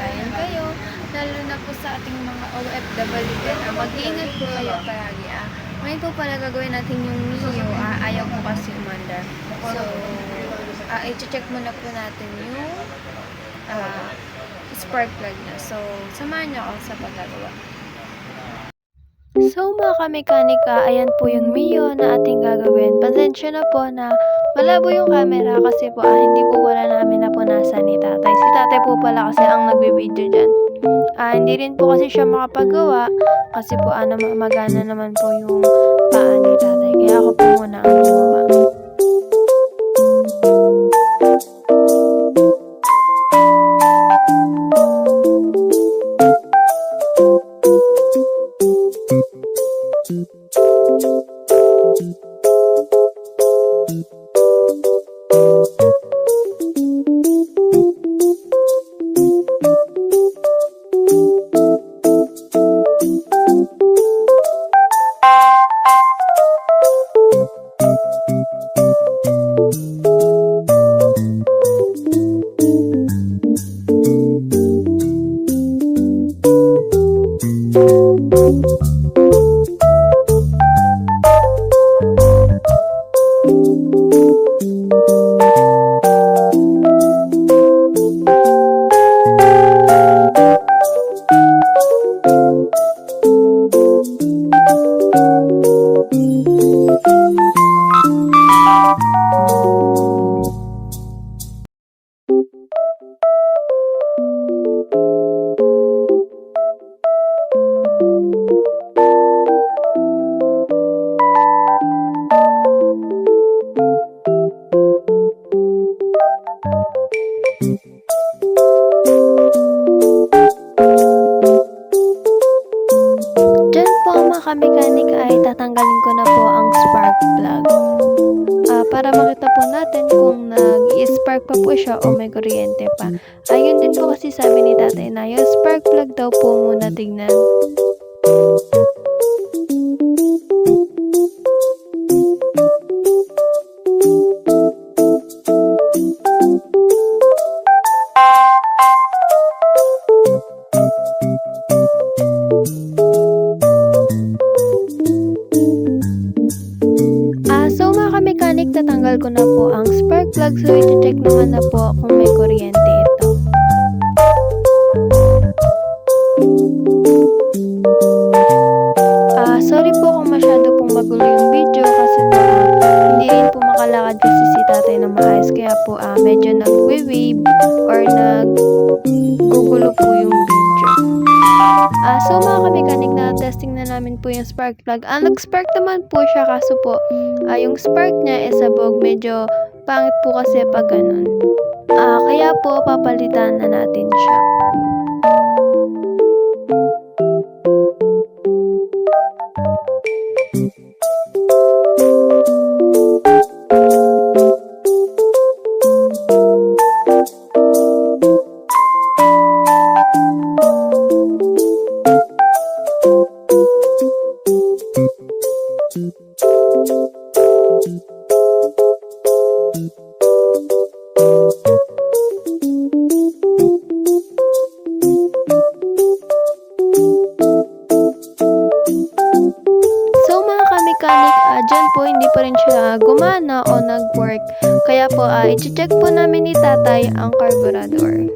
kamatayan kayo, lalo na po sa ating mga OFW din. Mag-iingat po kayo palagi. Ngayon po pala gagawin natin yung Mio. Ayaw po kasi umandar. So, i-check muna po natin yung spark plug na. So, samahan niyo ako sa paggagawa. So mga kamekanika, ayan po yung Mio na ating gagawin. Pasensya na po na malabo yung camera kasi po hindi po wala namin napunasan ni tatay. Si tatay po pala kasi ang nagbibideo dyan. Hindi rin po kasi siya makapagawa kasi po magana naman po yung paa ni tatay. Kaya ako po muna ang gumawa. Mechanic ay tatanggalin ko na po ang spark plug para makita po natin kung nag-spark pa po siya o may kuryente pa. Ayun din po kasi sabi ni tatay na yung spark plug daw po muna tignan. Mechanic, tatanggal ko na po ang spark plug, so i-check naman na po kung may kuryente ito. Sorry po kung masyado pong magulo yung video kasi po hindi rin po makalakad kasi si tatay na maayos, kaya po medyo nag-wave or nag-gugulo po yung video. So mga kamekanik, na testing na namin po yung spark plug. Nag-spark naman po siya kaso po yung spark niya is sabog. Medyo pangit po kasi pag ganun. Kaya po papalitan na natin siya. Dyan po hindi pa rin siya gumana o nag-work. Kaya po i-check po namin ni tatay ang carburetor.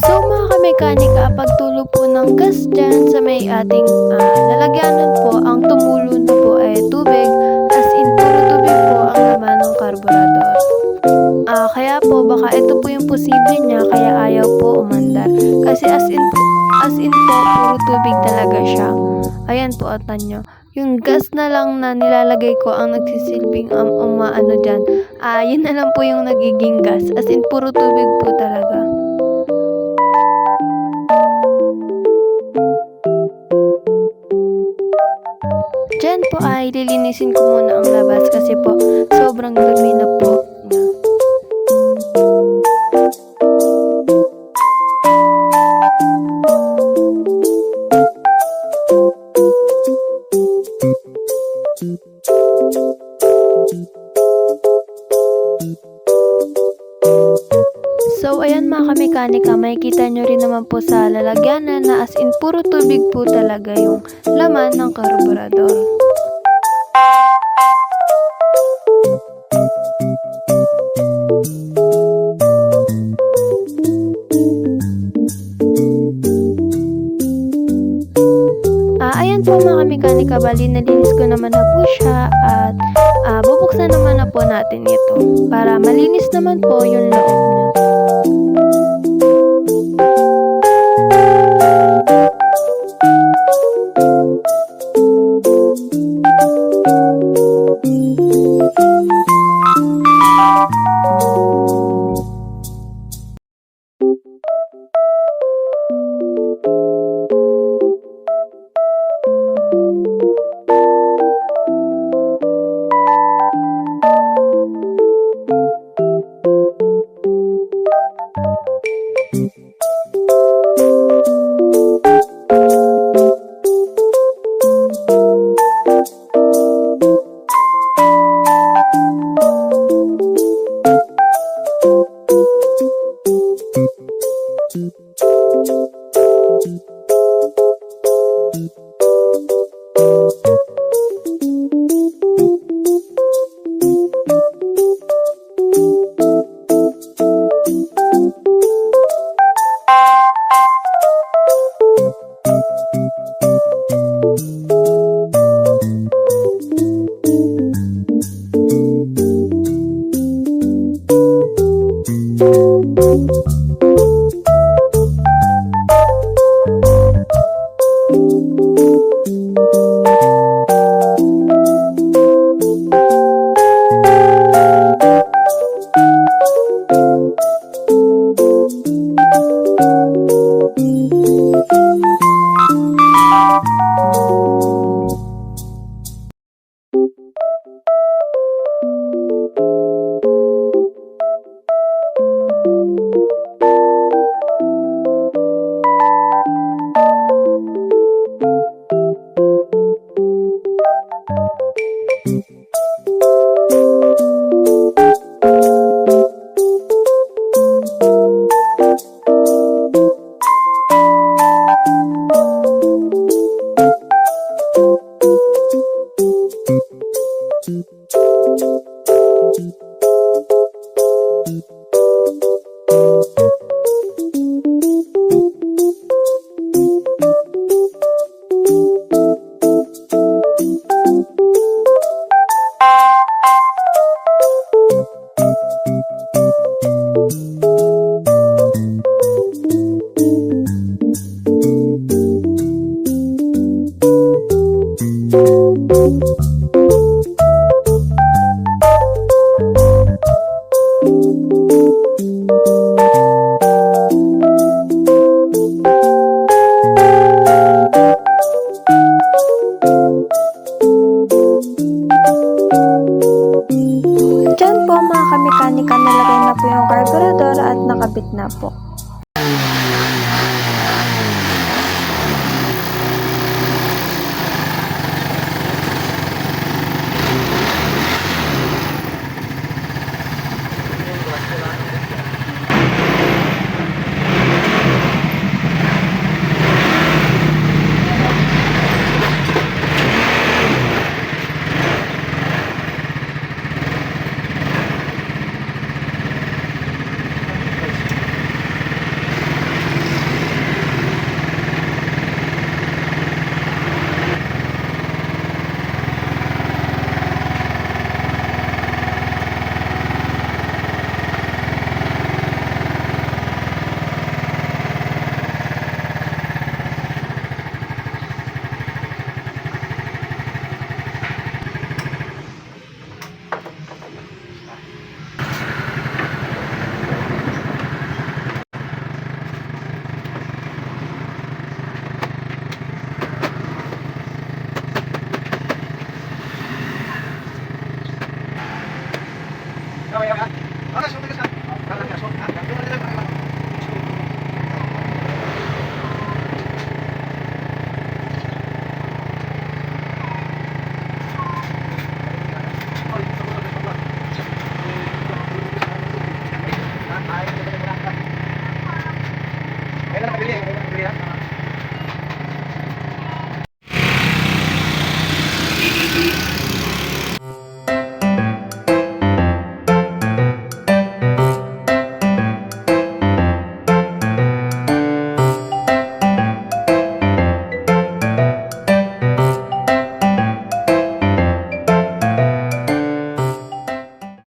So mga kamekanika, pagtulo po ng gas dyan sa may ating lalagyanan po, ang tumulo na po ay tubig, as in puro tubig po ang laman ng karburador. Kaya po baka ito po yung posible niya kaya ayaw po umandar. Kasi as in po puro tubig talaga siya. Ayan po atan nyo. Yung gas na lang na nilalagay ko ang nagsisilbing umaano dyan. Yun na lang po yung nagiging gas. As in puro tubig po talaga. Diyan po ay lilinisin ko muna ang labas kasi po sobrang dumi na po niya. So ayan mga kamekanika, makikita nyo rin naman po sa lalagyanan na as in puro tubig po talaga yung laman ng karburador. Ayan po mga kamekanika, bali nalinis ko naman na po siya at bubuksan naman na po natin ito para malinis naman po yung loob niya. Thank you.